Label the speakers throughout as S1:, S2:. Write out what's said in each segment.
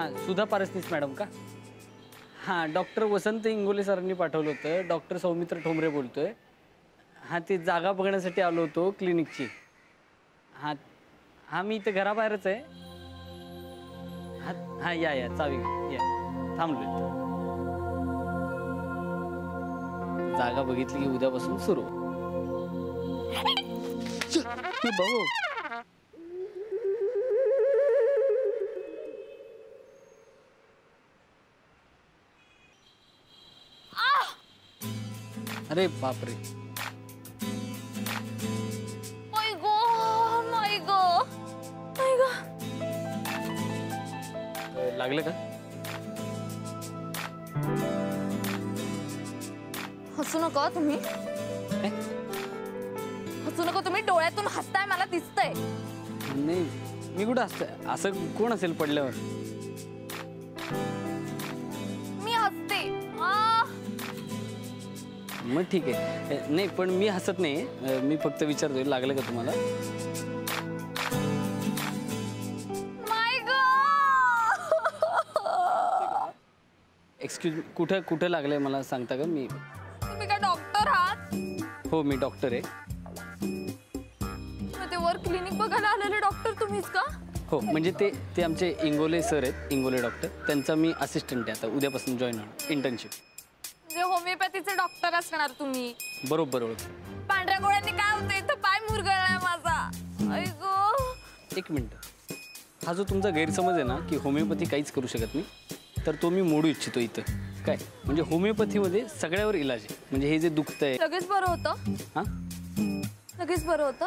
S1: हां सुधा पारसनीस मॅडम का? हां डॉक्टर वसंत इंगोले सरांनी पाठवलं होतं. डॉक्टर सौमित्र ठोंबरे बोलतोय. हां ते जागा बघण्यासाठी आलो होतो क्लिनिकची. हां हां मी इथं घराबाहेरच आहे. हां हां या चावी या थांबलोय. जागा बघितली की उद्यापासून सुरू. भाऊ अरे बापरे. लागलं का?
S2: हसू नका तुम्ही. हसू नका तुम्ही. डोळ्यातून हसताय मला दिसतंय.
S1: नाही मी कुठं हसतोय. असं कोण असेल पडल्यावर?
S2: मी हसते.
S1: मग ठीक आहे. नाही पण मी हसत नाही. मी फक्त विचारतोय लागलं का तुम्हाला? एक्सक्यूज कुठं कुठं लागलंय मला सांगता का? मी
S2: तुम्ही काय डॉक्टर आहात?
S1: हो मी डॉक्टर आहे.
S2: ते वर क्लिनिक बघायला आलेले डॉक्टर तुम्हीच का?
S1: हो म्हणजे ते आमचे इंगोले सर आहेत. इंगोले डॉक्टर. त्यांचा मी असिस्टंट आहे. आता उद्यापासून जॉईन होणार इंटर्नशिप.
S2: जे होमिओपॅथीचे डॉक्टर असणार तुम्ही.
S1: बरोबर ओळख.
S2: पांढऱ्या गोळ्यांनी काय होतं? इथं पाय मुरगळलाय माझा. ऐगो
S1: एक मिनिट. हा जो तुमचा गैरसमज आहे ना की होमिओपॅथी काहीच करू शकत नाही, तर तो मी मोडू इच्छितो इथं. काय म्हणजे होमिओपॅथीमध्ये सगळ्यावर इलाज आहे. म्हणजे हे जे दुखतंय
S2: लगेच बरं होतं.
S1: हां
S2: लगेच बरं होतं.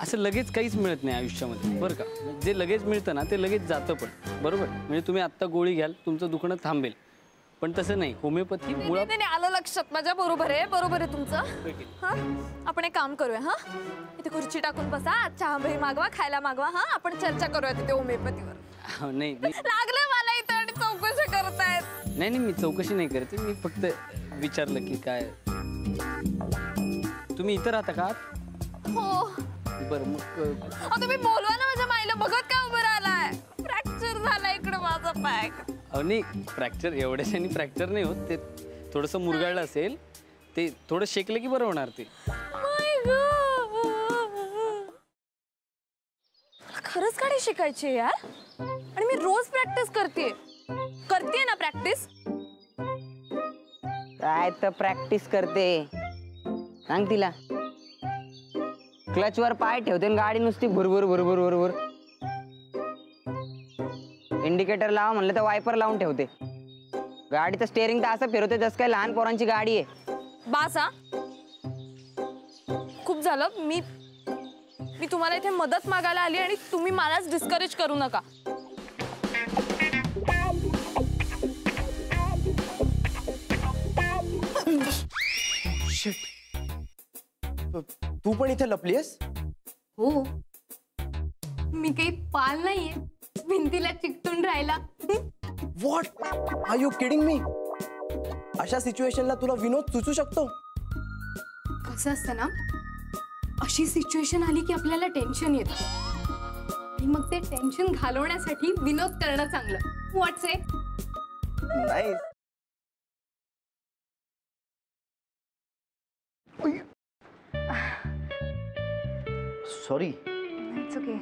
S1: असं लगेच काहीच मिळत नाही आयुष्यामध्ये बरं का. जे लगेच मिळतं ना ते लगेच जातं पण. बरोबर. म्हणजे तुम्ही आत्ता गोळी घ्याल तुमचं दुखणं थांबेल, पण तसं नाही. होमिओपॅथी मुळात.
S2: नाही आलं लक्षात माझ्या. बरोबर आहे तुमचं. हां आपण एक काम करूया. हां इथे खुर्ची टाकून बसा. चहा बही मागवा, खायला मागवा. हां आपण चर्चा करूया तिथे होमिओपॅथीवर.
S1: नाही
S2: लागलं मला इथं आणि चौकशी करतायत.
S1: नाही मी चौकशी नाही करते. मी फक्त विचारलं की काय. तुम्ही इथं राहता का?
S2: हो.
S1: बरं मग
S2: तुम्ही बोलवा ना माझ्या माईला. बघत का उभं राहिलाय? फ्रॅक्चर झालाय इकडे माझा पाय.
S1: नाही फ्रॅक्चर एवढ्याशाने फ्रॅक्चर नाही होत. ते थोडंसं मुरगाळलं असेल. ते थोडं शेकलं की बरं होणार ते.
S2: खरंच गाडी शिकायची यार. आणि मी रोज प्रॅक्टिस करते ना प्रॅक्टिस.
S3: काय तर प्रॅक्टिस करते सांग तिला. क्लचवर पाय ठेवते आणि गाडी नुसती भुरभुर भुरभुर भुरभुर. इंडिकेटर लावा म्हणलं तर वायपर लावून ठेवते. गाडीचं स्टेअरिंग तर असं फिरवते जसं काय लहान पोरांची गाडी आहे.
S2: बासा खूप झालं. मी तुम्हाला इथे मदत मागायला आली आणि तुम्ही मलाच डिस्करेज करू नका.
S4: तू पण इथे लपलीस?
S5: हो मी काही पाल नाहीये भिंतीला चिकटून राहिला.
S4: What are you kidding me? अशा सिच्युएशनला तुला विनोद सुचू शकतो?
S5: कसं असतं ना, अशी सिच्युएशन आली की आपल्याला टेन्शन येतं आणि मग ते टेन्शन घालवण्यासाठी विनोद करणं चांगलं. What's it?
S4: Nice. Sorry.
S5: It's okay.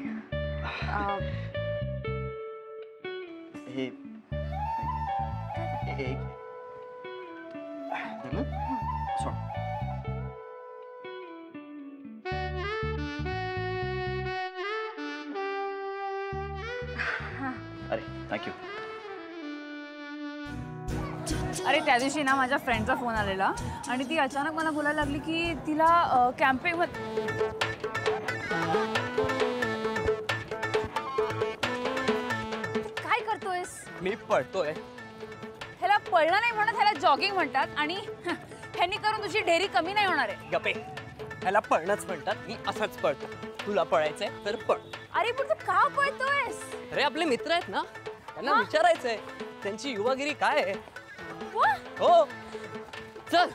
S4: हे एक सॉरी. अरे थँक्यू.
S6: अरे त्या दिवशी ना माझ्या फ्रेंडचा फोन आलेला आणि ती अचानक मला बोलायला लागली की तिला कॅम्पिंग काय करतोयस?
S4: मी पळतोय.
S6: ह्याला पळणं नाही म्हणत, ह्याला जॉगिंग म्हणतात आणि ह्यांनी करून तुझी ढेरी कमी नाही होणार आहे.
S7: गप्पे. ह्याला पळणंच म्हणतात. मी असंच पळतो. तुला पळायचंय तर पळ.
S6: अरे पण तू का पळतोयस?
S7: अरे आपले मित्र आहेत ना, त्यांना विचारायचंय त्यांची युवागिरी काय आहे. हो चल.